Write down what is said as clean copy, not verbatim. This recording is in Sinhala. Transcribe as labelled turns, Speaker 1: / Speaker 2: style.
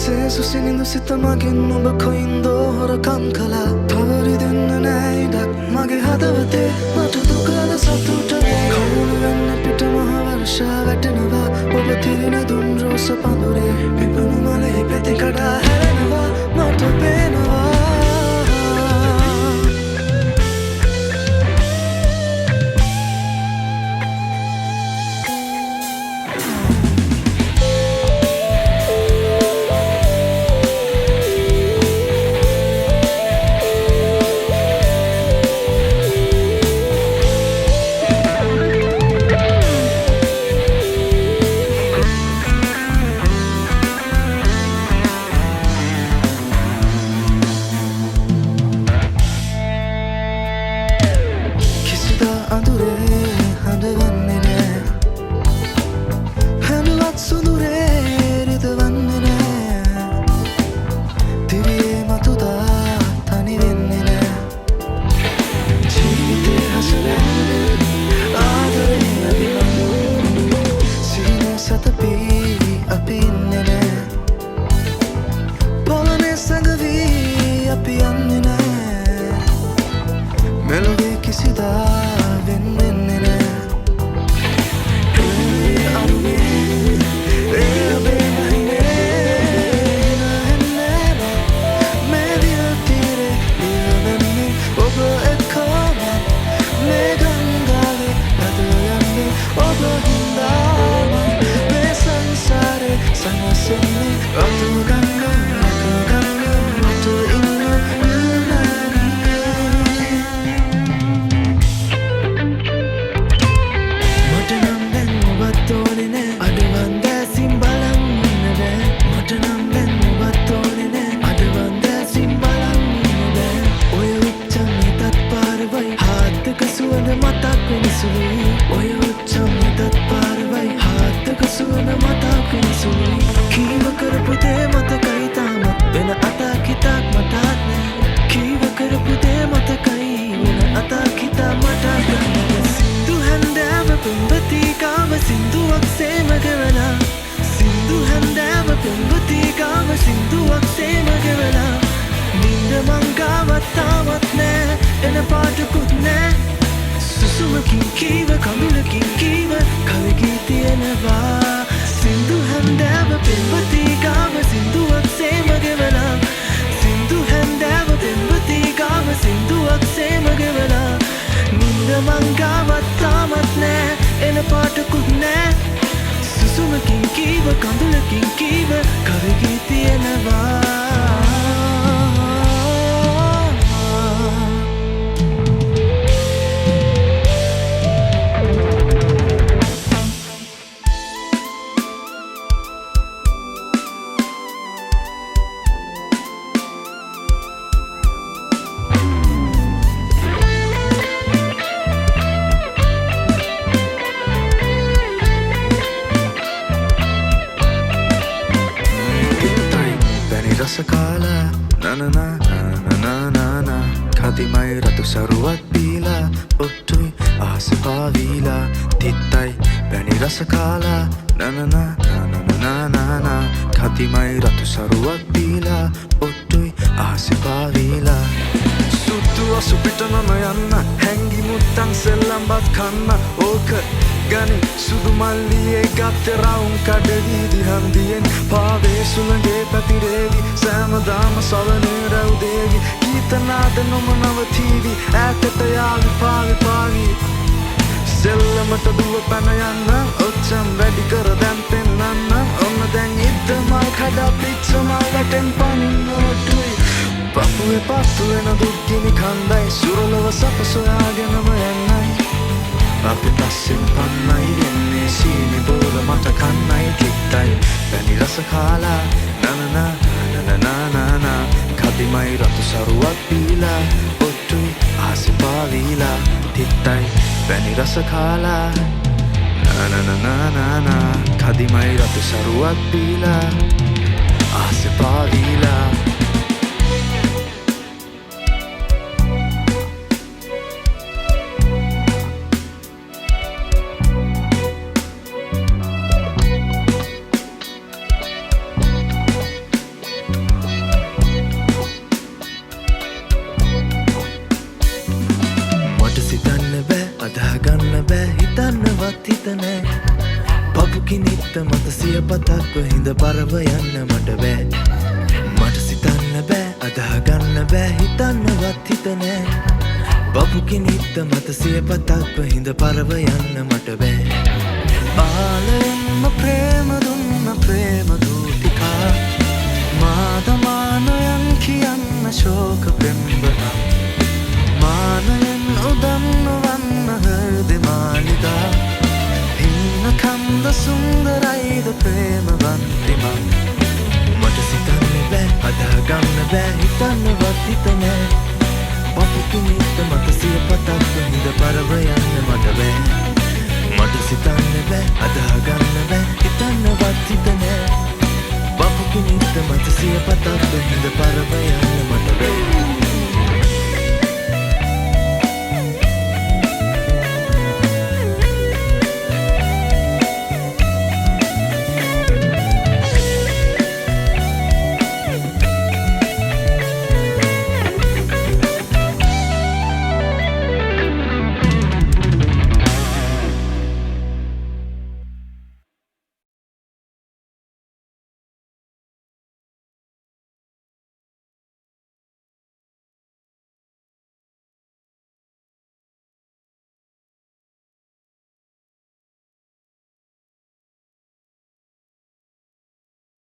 Speaker 1: සුසිනිඳු සිත මගෙන් ඔබ කොයින්දෝ හොරකම් කළා තවරි දෙන්න නෑ ඉඩක් මගේ හදවතේ මට දුකද සතුටද කවුරු වෙන්න පිට මහ වර්ෂා වැටෙනවා ඔබ තිරින දුම් රෝස පඳුරේ පිපුණු මලේ පෙති කඩා හැරෙනවා මට පේනවා Melodie kisida venne ne arume be mahine na me dil tire nenne oba ekama me gangale adayanne oba hindama me sansare sanasenne atu ganna atu inna Sinduak se magawala Sindu handava pembati kama Sinduak se magawala Ninda mangavat tamat ne Ena patukut ne Susumakin kiva kamulakin kiva Kavigiti enava Sindu handava pembati kama Sinduak se magawala Sindu handava pembati kama Sinduak se magawala Ninda mangavat tamat ne Ena patukut ne Susumakin kiva kandulakin kiva Kavigiti enava Sakala na na na na na na na Kadimai ratu saruat bila Ottui ahase pavila Tittai bani rasakala na na na na na na na na Kadimai ratu saruat bila Ottui ahase pavila Suttu asu pitanama yanna Hengi muttan sellambat kanna Oka gani sudu malliye gatte raun kadavidi handiyen Paave sulange patirevi Samadama salane raudevi Geetanada nomanavativi Äätata yaavi paavi paavi Sellamata duwa pana yanna Ocham වැඩි කර දැන් පෙන්නන්න ඔන්න දැන් ඉද්දමල් කඩා පිච්චමල් වැටෙන් පනින්නොටුයි පපුවේ පත්තු වෙන දුක්ගිනි කන්දයි සුරලව සප සොයාගෙනම යන්නයි අපි පස්සෙන් පන්නයි වෙන්නේ සීනි බෝල මට කන්නයි කිත්තයි වැනි රස කාලා නනනා නනනානානා කදිමයි රතු සරුවක් බීලා ඔට්ටුයි ආසි පාවීලා තිත්තයි වැනි රස කාලා නනනානානා කදිමයි රතු සරුවක් බීලා ආසි පාවීලා සියපතක්ව හිඳ පරව යන්න මට බෑ මට සිතන්න බෑ අදහගන්න බෑ හිතන්නවත් හිත නෑ බබු කිනිත්ත මත සියපතක්ව හිඳ පරව යන්න මට බෑ ආලයෙන්ම ප්‍රේම දුන්න ප්‍රේම දූතිකා මාදමානයන් කියන්න ශෝක පෙම්බනා මානයෙන් උදන්නවන්න හෘදෙ මාලිගා ඉන්න කන්ද සුන්දරයිද ප්‍රේමවන්තිමා මට සිතන්න බෑ අදහගන්න බෑ හිතන්නවත් හිත නෑ පපු කිනිත්ත මත සියපතක්ව හිඳ පරව යන්න මට බෑ මට සිතන්න බෑ අදහගන්න බෑ හිතන්නවත් හිත නෑ පපු කිනිත්ත මත සියපතක්ව හිඳ පරව යන්න මට බෑ